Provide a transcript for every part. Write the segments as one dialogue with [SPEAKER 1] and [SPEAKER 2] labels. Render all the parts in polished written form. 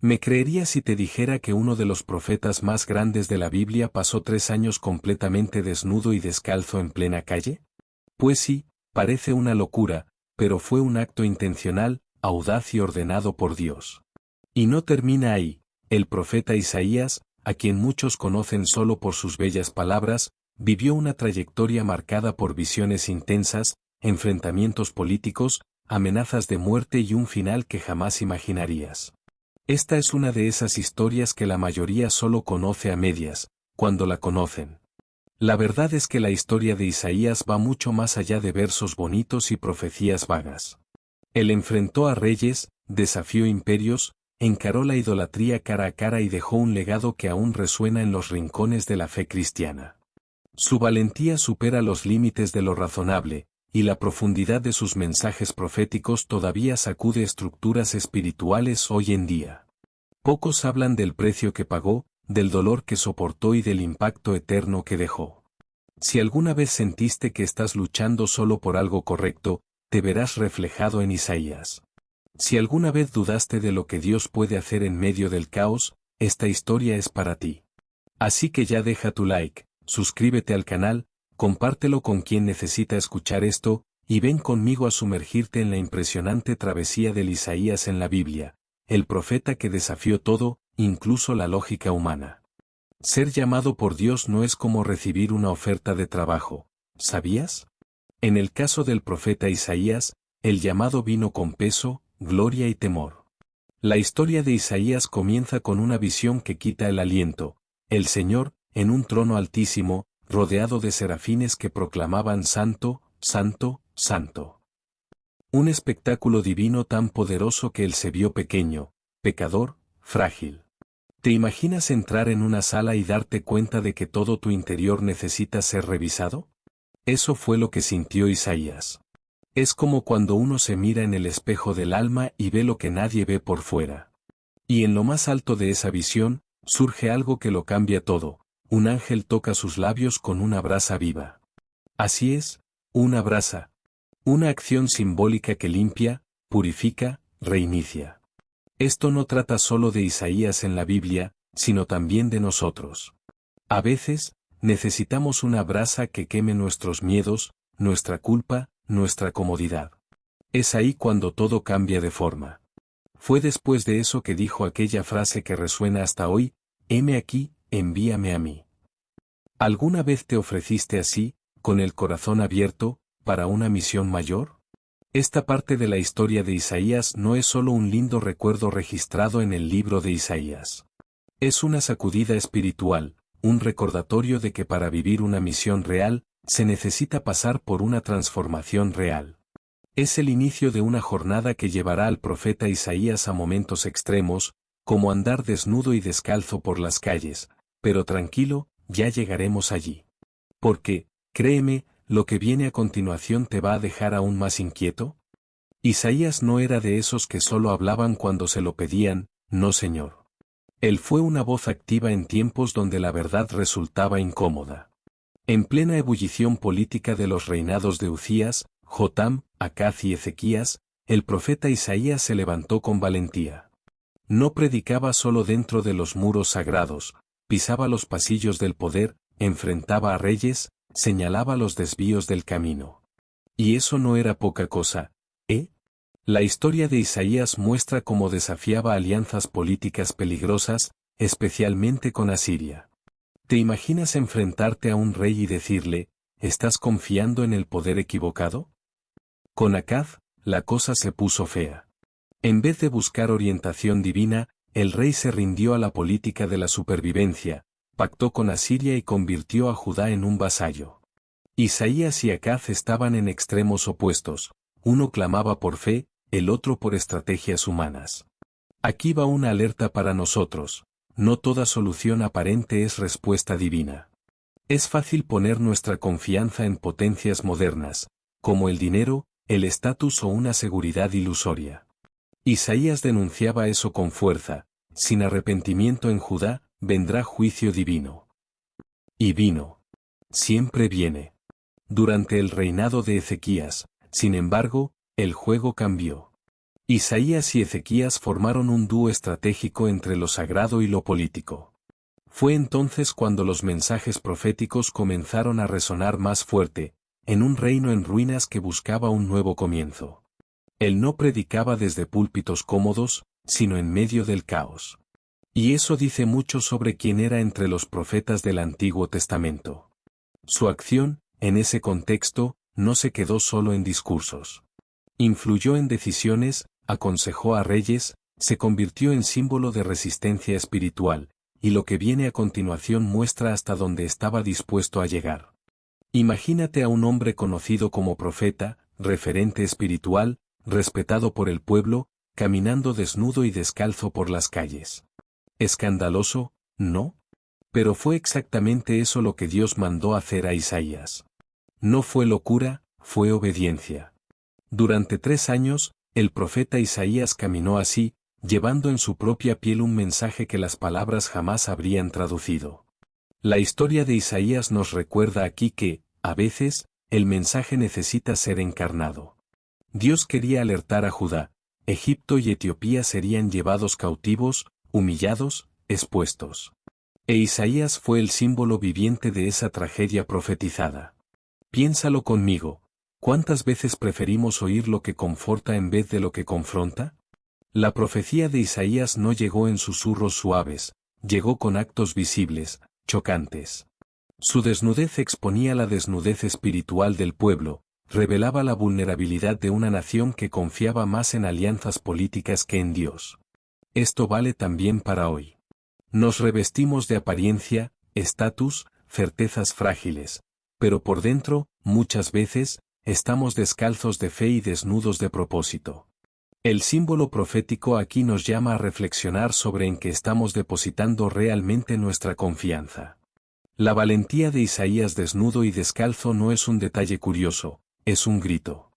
[SPEAKER 1] ¿Me creerías si te dijera que uno de los profetas más grandes de la Biblia pasó 3 años completamente desnudo y descalzo en plena calle? Pues sí, parece una locura, pero fue un acto intencional, audaz y ordenado por Dios. Y no termina ahí. El profeta Isaías, a quien muchos conocen solo por sus bellas palabras, vivió una trayectoria marcada por visiones intensas, enfrentamientos políticos, amenazas de muerte y un final que jamás imaginarías. Esta es una de esas historias que la mayoría solo conoce a medias, cuando la conocen. La verdad es que la historia de Isaías va mucho más allá de versos bonitos y profecías vagas. Él enfrentó a reyes, desafió imperios, encaró la idolatría cara a cara y dejó un legado que aún resuena en los rincones de la fe cristiana. Su valentía supera los límites de lo razonable, y la profundidad de sus mensajes proféticos todavía sacude estructuras espirituales hoy en día. Pocos hablan del precio que pagó, del dolor que soportó y del impacto eterno que dejó. Si alguna vez sentiste que estás luchando solo por algo correcto, te verás reflejado en Isaías. Si alguna vez dudaste de lo que Dios puede hacer en medio del caos, esta historia es para ti. Así que ya deja tu like, suscríbete al canal, compártelo con quien necesita escuchar esto, y ven conmigo a sumergirte en la impresionante travesía del Isaías en la Biblia, el profeta que desafió todo, incluso la lógica humana. Ser llamado por Dios no es como recibir una oferta de trabajo, ¿sabías? En el caso del profeta Isaías, el llamado vino con peso, gloria y temor. La historia de Isaías comienza con una visión que quita el aliento, el Señor, en un trono altísimo, rodeado de serafines que proclamaban Santo, Santo, Santo. Un espectáculo divino tan poderoso que él se vio pequeño, pecador, frágil. ¿Te imaginas entrar en una sala y darte cuenta de que todo tu interior necesita ser revisado? Eso fue lo que sintió Isaías. Es como cuando uno se mira en el espejo del alma y ve lo que nadie ve por fuera. Y en lo más alto de esa visión, surge algo que lo cambia todo. Un ángel toca sus labios con una brasa viva. Así es, una brasa. Una acción simbólica que limpia, purifica, reinicia. Esto no trata solo de Isaías en la Biblia, sino también de nosotros. A veces, necesitamos una brasa que queme nuestros miedos, nuestra culpa, nuestra comodidad. Es ahí cuando todo cambia de forma. Fue después de eso que dijo aquella frase que resuena hasta hoy: heme aquí, envíame a mí. ¿Alguna vez te ofreciste así, con el corazón abierto, para una misión mayor? Esta parte de la historia de Isaías no es solo un lindo recuerdo registrado en el libro de Isaías. Es una sacudida espiritual, un recordatorio de que para vivir una misión real, se necesita pasar por una transformación real. Es el inicio de una jornada que llevará al profeta Isaías a momentos extremos, como andar desnudo y descalzo por las calles, pero tranquilo, ya llegaremos allí. Porque, créeme, lo que viene a continuación te va a dejar aún más inquieto. Isaías no era de esos que solo hablaban cuando se lo pedían, no señor. Él fue una voz activa en tiempos donde la verdad resultaba incómoda. En plena ebullición política de los reinados de Uzías, Jotam, Acaz y Ezequías, el profeta Isaías se levantó con valentía. No predicaba solo dentro de los muros sagrados, pisaba los pasillos del poder, enfrentaba a reyes, señalaba los desvíos del camino. Y eso no era poca cosa, ¿eh? La historia de Isaías muestra cómo desafiaba alianzas políticas peligrosas, especialmente con Asiria. ¿Te imaginas enfrentarte a un rey y decirle, ¿estás confiando en el poder equivocado? Con Acaz, la cosa se puso fea. En vez de buscar orientación divina, el rey se rindió a la política de la supervivencia, pactó con Asiria y convirtió a Judá en un vasallo. Isaías y Acaz estaban en extremos opuestos, uno clamaba por fe, el otro por estrategias humanas. Aquí va una alerta para nosotros: no toda solución aparente es respuesta divina. Es fácil poner nuestra confianza en potencias modernas, como el dinero, el estatus o una seguridad ilusoria. Isaías denunciaba eso con fuerza: sin arrepentimiento en Judá, vendrá juicio divino. Y vino. Siempre viene. Durante el reinado de Ezequías, sin embargo, el juego cambió. Isaías y Ezequías formaron un dúo estratégico entre lo sagrado y lo político. Fue entonces cuando los mensajes proféticos comenzaron a resonar más fuerte, en un reino en ruinas que buscaba un nuevo comienzo. Él no predicaba desde púlpitos cómodos, sino en medio del caos. Y eso dice mucho sobre quién era entre los profetas del Antiguo Testamento. Su acción, en ese contexto, no se quedó solo en discursos. Influyó en decisiones, aconsejó a reyes, se convirtió en símbolo de resistencia espiritual, y lo que viene a continuación muestra hasta dónde estaba dispuesto a llegar. Imagínate a un hombre conocido como profeta, referente espiritual, respetado por el pueblo, caminando desnudo y descalzo por las calles. ¿Escandaloso? No. Pero fue exactamente eso lo que Dios mandó hacer a Isaías. No fue locura, fue obediencia. Durante 3 años, el profeta Isaías caminó así, llevando en su propia piel un mensaje que las palabras jamás habrían traducido. La historia de Isaías nos recuerda aquí que, a veces, el mensaje necesita ser encarnado. Dios quería alertar a Judá: Egipto y Etiopía serían llevados cautivos, humillados, expuestos. E Isaías fue el símbolo viviente de esa tragedia profetizada. Piénsalo conmigo, ¿cuántas veces preferimos oír lo que conforta en vez de lo que confronta? La profecía de Isaías no llegó en susurros suaves, llegó con actos visibles, chocantes. Su desnudez exponía la desnudez espiritual del pueblo, revelaba la vulnerabilidad de una nación que confiaba más en alianzas políticas que en Dios. Esto vale también para hoy. Nos revestimos de apariencia, estatus, certezas frágiles, pero por dentro, muchas veces, estamos descalzos de fe y desnudos de propósito. El símbolo profético aquí nos llama a reflexionar sobre en qué estamos depositando realmente nuestra confianza. La valentía de Isaías desnudo y descalzo no es un detalle curioso, es un grito.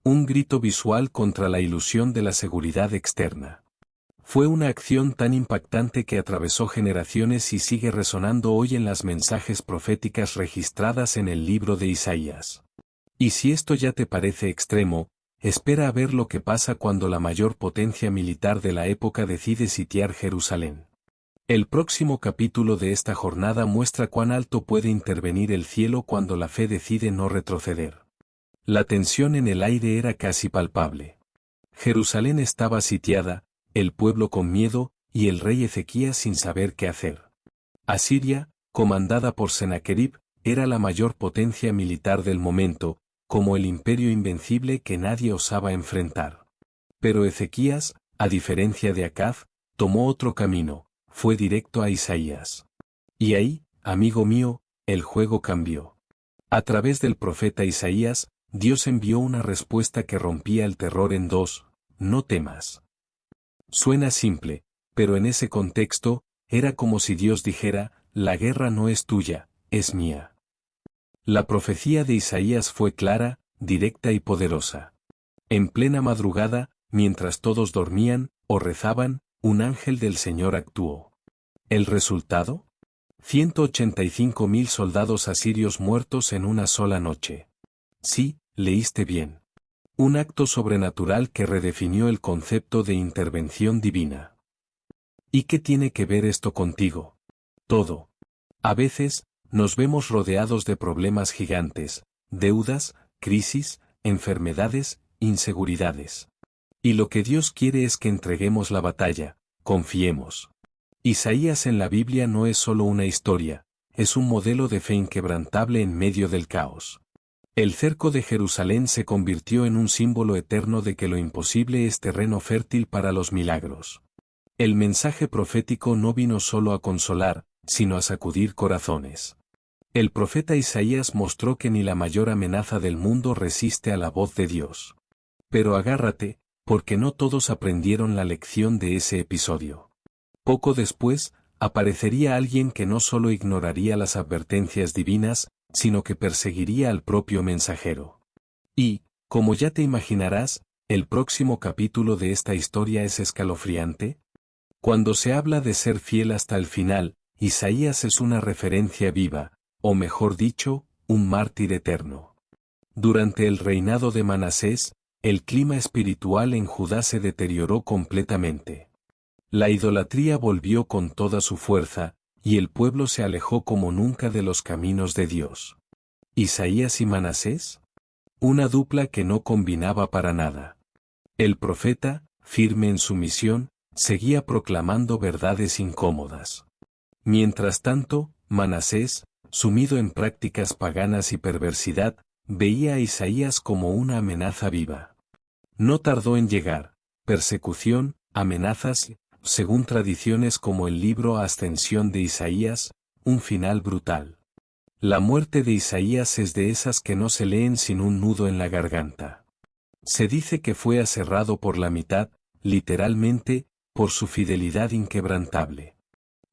[SPEAKER 1] Un grito visual contra la ilusión de la seguridad externa. Fue una acción tan impactante que atravesó generaciones y sigue resonando hoy en las mensajes proféticas registradas en el libro de Isaías. Y si esto ya te parece extremo, espera a ver lo que pasa cuando la mayor potencia militar de la época decide sitiar Jerusalén. El próximo capítulo de esta jornada muestra cuán alto puede intervenir el cielo cuando la fe decide no retroceder. La tensión en el aire era casi palpable. Jerusalén estaba sitiada, el pueblo con miedo, y el rey Ezequías sin saber qué hacer. Asiria, comandada por Sennacherib, era la mayor potencia militar del momento, como el imperio invencible que nadie osaba enfrentar. Pero Ezequías, a diferencia de Acaz, tomó otro camino, fue directo a Isaías. Y ahí, amigo mío, el juego cambió. A través del profeta Isaías, Dios envió una respuesta que rompía el terror en dos: no temas. Suena simple, pero en ese contexto, era como si Dios dijera: la guerra no es tuya, es mía. La profecía de Isaías fue clara, directa y poderosa. En plena madrugada, mientras todos dormían, o rezaban, un ángel del Señor actuó. ¿El resultado? 185.000 soldados asirios muertos en una sola noche. Sí, leíste bien. Un acto sobrenatural que redefinió el concepto de intervención divina. ¿Y qué tiene que ver esto contigo? Todo. A veces, nos vemos rodeados de problemas gigantes, deudas, crisis, enfermedades, inseguridades. Y lo que Dios quiere es que entreguemos la batalla, confiemos. Isaías en la Biblia no es solo una historia, es un modelo de fe inquebrantable en medio del caos. El cerco de Jerusalén se convirtió en un símbolo eterno de que lo imposible es terreno fértil para los milagros. El mensaje profético no vino solo a consolar, sino a sacudir corazones. El profeta Isaías mostró que ni la mayor amenaza del mundo resiste a la voz de Dios. Pero agárrate, porque no todos aprendieron la lección de ese episodio. Poco después, aparecería alguien que no solo ignoraría las advertencias divinas, sino que perseguiría al propio mensajero. Y, como ya te imaginarás, el próximo capítulo de esta historia es escalofriante. Cuando se habla de ser fiel hasta el final, Isaías es una referencia viva, o mejor dicho, un mártir eterno. Durante el reinado de Manasés, El clima espiritual en Judá se deterioró completamente. La idolatría volvió con toda su fuerza, y el pueblo se alejó como nunca de los caminos de Dios. ¿Isaías y Manasés? Una dupla que no combinaba para nada. El profeta, firme en su misión, seguía proclamando verdades incómodas. Mientras tanto, Manasés, sumido en prácticas paganas y perversidad, veía a Isaías como una amenaza viva. No tardó en llegar, persecución, amenazas, según tradiciones como el libro Ascensión de Isaías, un final brutal. La muerte de Isaías es de esas que no se leen sin un nudo en la garganta. Se dice que fue aserrado por la mitad, literalmente, por su fidelidad inquebrantable.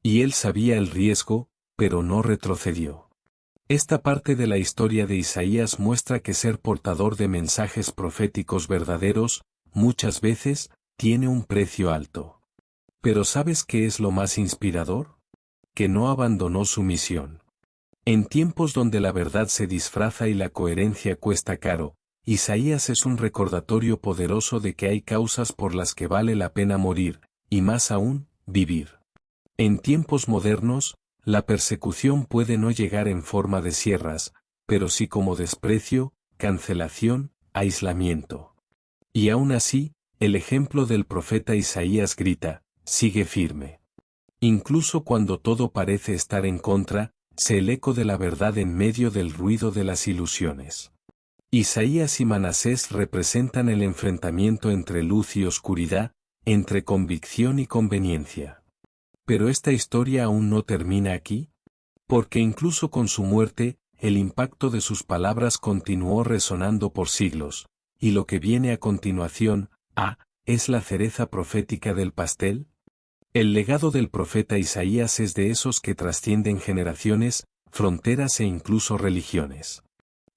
[SPEAKER 1] Y él sabía el riesgo, pero no retrocedió. Esta parte de la historia de Isaías muestra que ser portador de mensajes proféticos verdaderos, muchas veces, tiene un precio alto. Pero ¿sabes qué es lo más inspirador? Que no abandonó su misión. En tiempos donde la verdad se disfraza y la coherencia cuesta caro, Isaías es un recordatorio poderoso de que hay causas por las que vale la pena morir, y más aún, vivir. En tiempos modernos, la persecución puede no llegar en forma de sierras, pero sí como desprecio, cancelación, aislamiento. Y aún así, el ejemplo del profeta Isaías grita, sigue firme. Incluso cuando todo parece estar en contra, se el eco de la verdad en medio del ruido de las ilusiones. Isaías y Manasés representan el enfrentamiento entre luz y oscuridad, entre convicción y conveniencia. Pero esta historia aún no termina aquí, porque incluso con su muerte, el impacto de sus palabras continuó resonando por siglos, y lo que viene a continuación, ¿es la cereza profética del pastel? El legado del profeta Isaías es de esos que trascienden generaciones, fronteras e incluso religiones.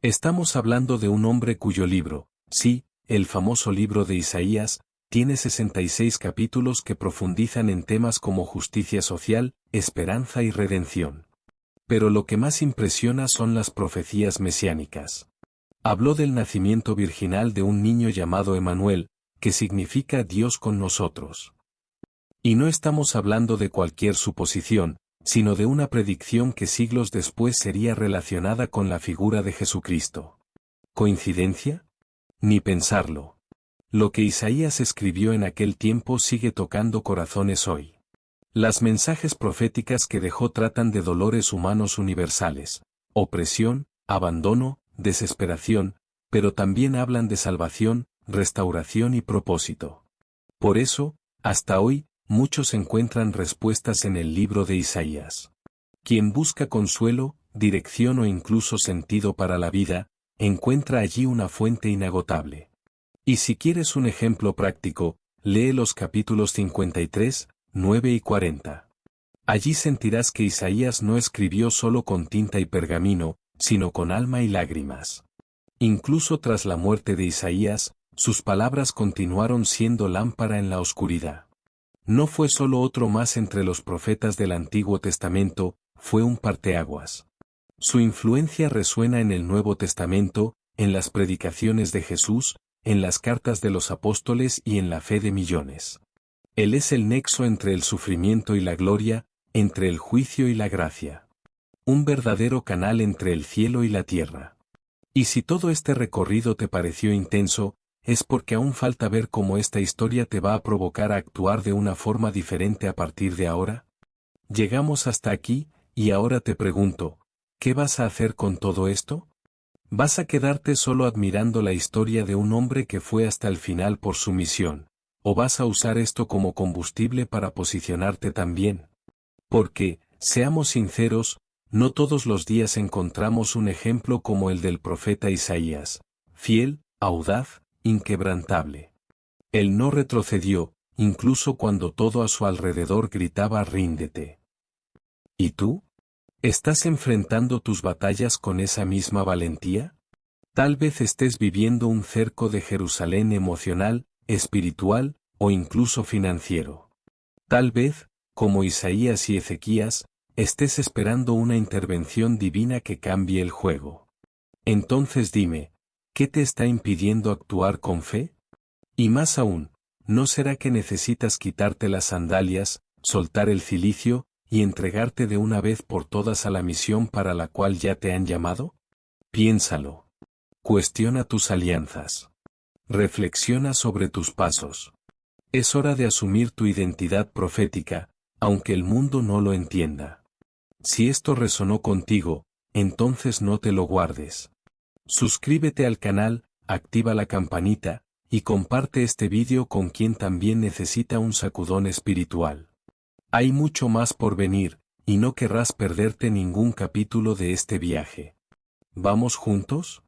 [SPEAKER 1] Estamos hablando de un hombre cuyo libro, sí, el famoso libro de Isaías, tiene 66 capítulos que profundizan en temas como justicia social, esperanza y redención. Pero lo que más impresiona son las profecías mesiánicas. Habló del nacimiento virginal de un niño llamado Emanuel, que significa Dios con nosotros. Y no estamos hablando de cualquier suposición, sino de una predicción que siglos después sería relacionada con la figura de Jesucristo. ¿Coincidencia? Ni pensarlo. Lo que Isaías escribió en aquel tiempo sigue tocando corazones hoy. Las mensajes proféticas que dejó tratan de dolores humanos universales, opresión, abandono, desesperación, pero también hablan de salvación, restauración y propósito. Por eso, hasta hoy, muchos encuentran respuestas en el libro de Isaías. Quien busca consuelo, dirección o incluso sentido para la vida, encuentra allí una fuente inagotable. Y si quieres un ejemplo práctico, lee los capítulos 53, 9 y 40. Allí sentirás que Isaías no escribió solo con tinta y pergamino, sino con alma y lágrimas. Incluso tras la muerte de Isaías, sus palabras continuaron siendo lámpara en la oscuridad. No fue solo otro más entre los profetas del Antiguo Testamento, fue un parteaguas. Su influencia resuena en el Nuevo Testamento, en las predicaciones de Jesús, en las cartas de los apóstoles y en la fe de millones. Él es el nexo entre el sufrimiento y la gloria, entre el juicio y la gracia. Un verdadero canal entre el cielo y la tierra. Y si todo este recorrido te pareció intenso, es porque aún falta ver cómo esta historia te va a provocar a actuar de una forma diferente a partir de ahora. Llegamos hasta aquí, y ahora te pregunto, ¿qué vas a hacer con todo esto? ¿Vas a quedarte solo admirando la historia de un hombre que fue hasta el final por su misión? ¿O vas a usar esto como combustible para posicionarte también? Porque, seamos sinceros, no todos los días encontramos un ejemplo como el del profeta Isaías, fiel, audaz, inquebrantable. Él no retrocedió, incluso cuando todo a su alrededor gritaba ríndete. ¿Y tú? ¿Estás enfrentando tus batallas con esa misma valentía? Tal vez estés viviendo un cerco de Jerusalén emocional, espiritual, o incluso financiero. Tal vez, como Isaías y Ezequías, estés esperando una intervención divina que cambie el juego. Entonces dime, ¿Qué te está impidiendo actuar con fe? Y más aún, ¿no será que necesitas quitarte las sandalias, soltar el cilicio, y entregarte de una vez por todas a la misión para la cual ya te han llamado? Piénsalo. Cuestiona tus alianzas. Reflexiona sobre tus pasos. Es hora de asumir tu identidad profética, aunque el mundo no lo entienda. Si esto resonó contigo, entonces no te lo guardes. Suscríbete al canal, activa la campanita, y comparte este vídeo con quien también necesita un sacudón espiritual. Hay mucho más por venir, y no querrás perderte ningún capítulo de este viaje. ¿Vamos juntos?